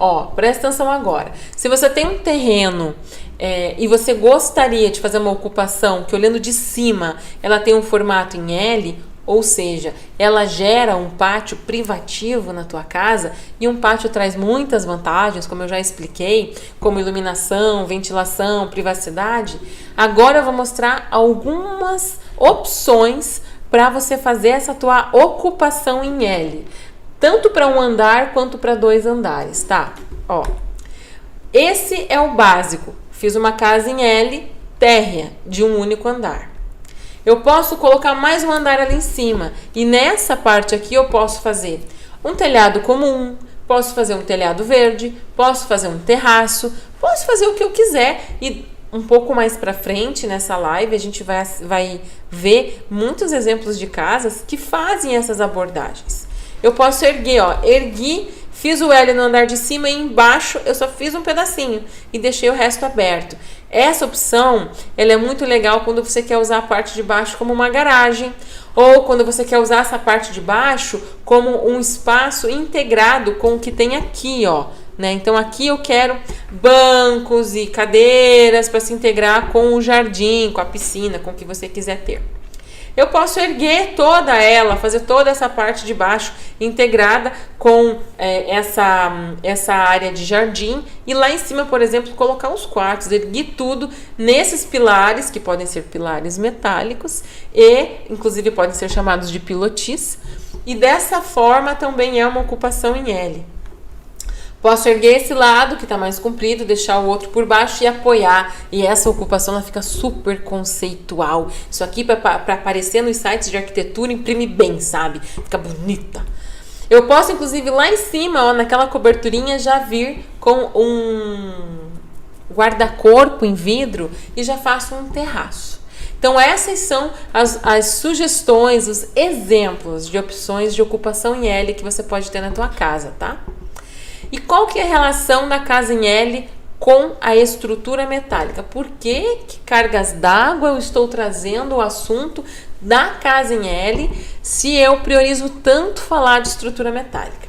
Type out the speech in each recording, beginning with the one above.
Ó, presta atenção agora. Se você tem um terreno e você gostaria de fazer uma ocupação que, olhando de cima, ela tem um formato em L, ou seja, ela gera um pátio privativo na tua casa, e um pátio traz muitas vantagens, como eu já expliquei, como iluminação, ventilação, privacidade. Agora eu vou mostrar algumas opções para você fazer essa tua ocupação em L, tanto para um andar quanto para 2 andares, tá? Ó, esse é o básico. Fiz uma casa em L, térrea, de um único andar. Eu posso colocar mais um andar ali em cima, e nessa parte aqui eu posso fazer um telhado comum, posso fazer um telhado verde, posso fazer um terraço, posso fazer o que eu quiser. E um pouco mais pra frente nessa live a gente vai ver muitos exemplos de casas que fazem essas abordagens. Eu posso erguer, ó, fiz o L no andar de cima e embaixo eu só fiz um pedacinho e deixei o resto aberto. Essa opção, ela é muito legal quando você quer usar a parte de baixo como uma garagem, ou quando você quer usar essa parte de baixo como um espaço integrado com o que tem aqui, ó, né? Então aqui eu quero bancos e cadeiras para se integrar com o jardim, com a piscina, com o que você quiser ter. Eu posso erguer toda ela, fazer toda essa parte de baixo integrada com essa área de jardim, e lá em cima, por exemplo, colocar os quartos, erguer tudo nesses pilares, que podem ser pilares metálicos e inclusive podem ser chamados de pilotis, e dessa forma também é uma ocupação em L. Posso erguer esse lado que está mais comprido, deixar o outro por baixo e apoiar. E essa ocupação ela fica super conceitual. Isso aqui para aparecer nos sites de arquitetura imprime bem, sabe? Fica bonita. Eu posso, inclusive, lá em cima, ó, naquela coberturinha, já vir com um guarda-corpo em vidro e já faço um terraço. Então essas são as sugestões, os exemplos de opções de ocupação em L que você pode ter na tua casa, tá? E qual que é a relação da casa em L com a estrutura metálica? Por que cargas d'água eu estou trazendo o assunto da casa em L se eu priorizo tanto falar de estrutura metálica?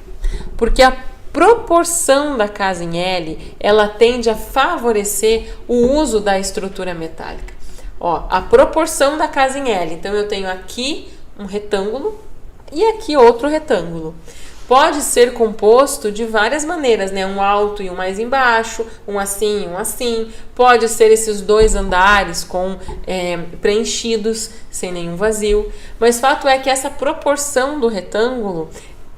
Porque a proporção da casa em L, ela tende a favorecer o uso da estrutura metálica. Ó, a proporção da casa em L. Então eu tenho aqui um retângulo e aqui outro retângulo. Pode ser composto de várias maneiras, né? Um alto e um mais embaixo, um assim e um assim. Pode ser esses 2 andares com preenchidos, sem nenhum vazio. Mas fato é que essa proporção do retângulo,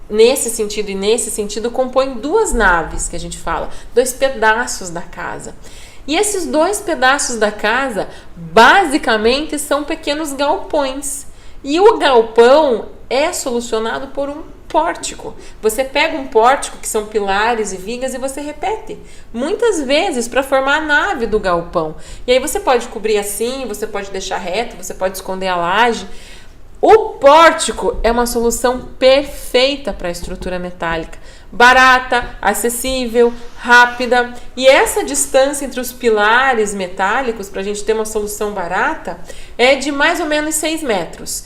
nesse sentido e nesse sentido, compõe 2 naves, que a gente fala, 2 pedaços da casa. E esses 2 pedaços da casa, basicamente, são pequenos galpões. E o galpão é solucionado por um pórtico. Você pega um pórtico, que são pilares e vigas, e você repete muitas vezes para formar a nave do galpão. E aí você pode cobrir assim, você pode deixar reto, você pode esconder a laje. O pórtico é uma solução perfeita para a estrutura metálica. Barata, acessível, rápida. E essa distância entre os pilares metálicos, para a gente ter uma solução barata, é de mais ou menos 6 metros.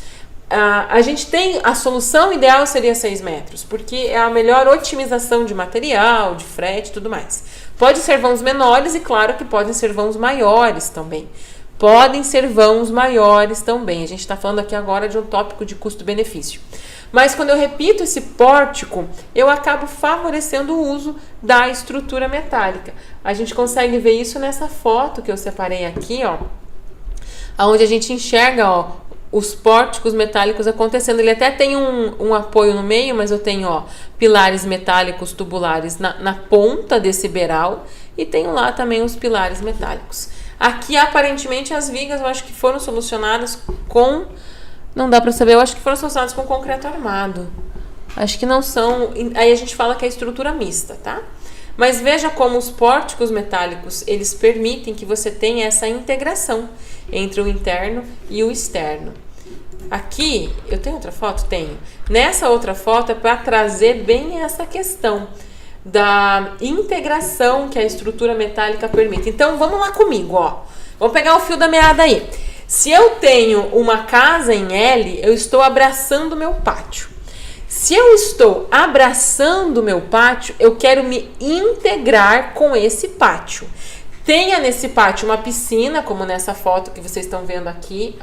A gente tem, a solução ideal seria 6 metros, porque é a melhor otimização de material, de frete e tudo mais. Pode ser vãos menores e claro que podem ser vãos maiores também. A gente está falando aqui agora de um tópico de custo-benefício. Mas quando eu repito esse pórtico, eu acabo favorecendo o uso da estrutura metálica. A gente consegue ver isso nessa foto que eu separei aqui, ó, onde a gente enxerga, ó, os pórticos metálicos acontecendo. Ele até tem um apoio no meio, mas eu tenho, ó, pilares metálicos tubulares na ponta desse beiral, e tenho lá também os pilares metálicos. Aqui, aparentemente, as vigas eu acho que foram solucionadas com... Não dá pra saber, eu acho que foram solucionadas com concreto armado. Acho que não são... Aí a gente fala que é estrutura mista, tá? Mas veja como os pórticos metálicos, eles permitem que você tenha essa integração entre o interno e o externo. Aqui, eu tenho outra foto? Tenho. Nessa outra foto é para trazer bem essa questão da integração que a estrutura metálica permite. Então, vamos lá comigo, ó. Vamos pegar o fio da meada aí. Se eu tenho uma casa em L, eu estou abraçando o meu pátio. Se eu estou abraçando o meu pátio, eu quero me integrar com esse pátio. Tenha nesse pátio uma piscina, como nessa foto que vocês estão vendo aqui,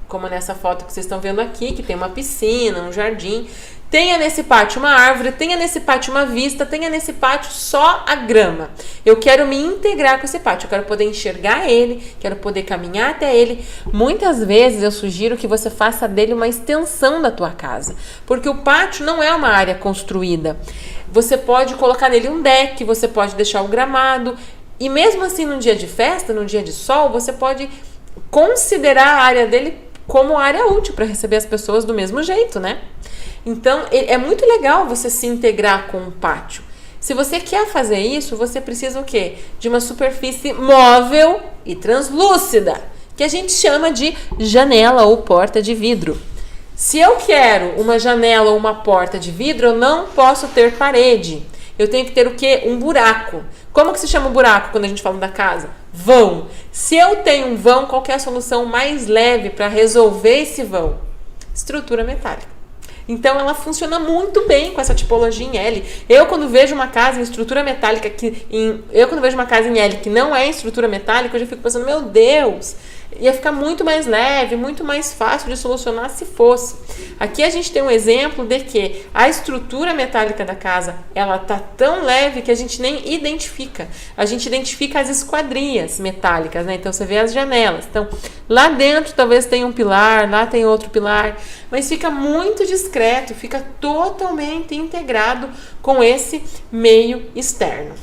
como nessa foto que vocês estão vendo aqui, que tem uma piscina, um jardim. Tenha nesse pátio uma árvore, tenha nesse pátio uma vista, tenha nesse pátio só a grama. Eu quero me integrar com esse pátio, eu quero poder enxergar ele, quero poder caminhar até ele. Muitas vezes eu sugiro que você faça dele uma extensão da tua casa, porque o pátio não é uma área construída. Você pode colocar nele um deck, você pode deixar o gramado, e mesmo assim num dia de festa, num dia de sol, você pode considerar a área dele como área útil para receber as pessoas do mesmo jeito, né? Então, é muito legal você se integrar com o pátio. Se você quer fazer isso, você precisa o quê? De uma superfície móvel e translúcida, que a gente chama de janela ou porta de vidro. Se eu quero uma janela ou uma porta de vidro, eu não posso ter parede. Eu tenho que ter o quê? Um buraco. Como que se chama o buraco quando a gente fala da casa? Vão. Se eu tenho um vão, qual que é a solução mais leve para resolver esse vão? Estrutura metálica. Então ela funciona muito bem com essa tipologia em L. Eu quando vejo uma casa em estrutura metálica quando vejo uma casa em L que não é em estrutura metálica, eu já fico pensando, meu Deus, ia ficar muito mais leve, muito mais fácil de solucionar se fosse. Aqui a gente tem um exemplo de que a estrutura metálica da casa, ela tá tão leve que a gente nem identifica. A gente identifica as esquadrias metálicas, né? Então você vê as janelas. Então, lá dentro talvez tenha um pilar, lá tem outro pilar, mas fica muito discreto, fica totalmente integrado com esse meio externo.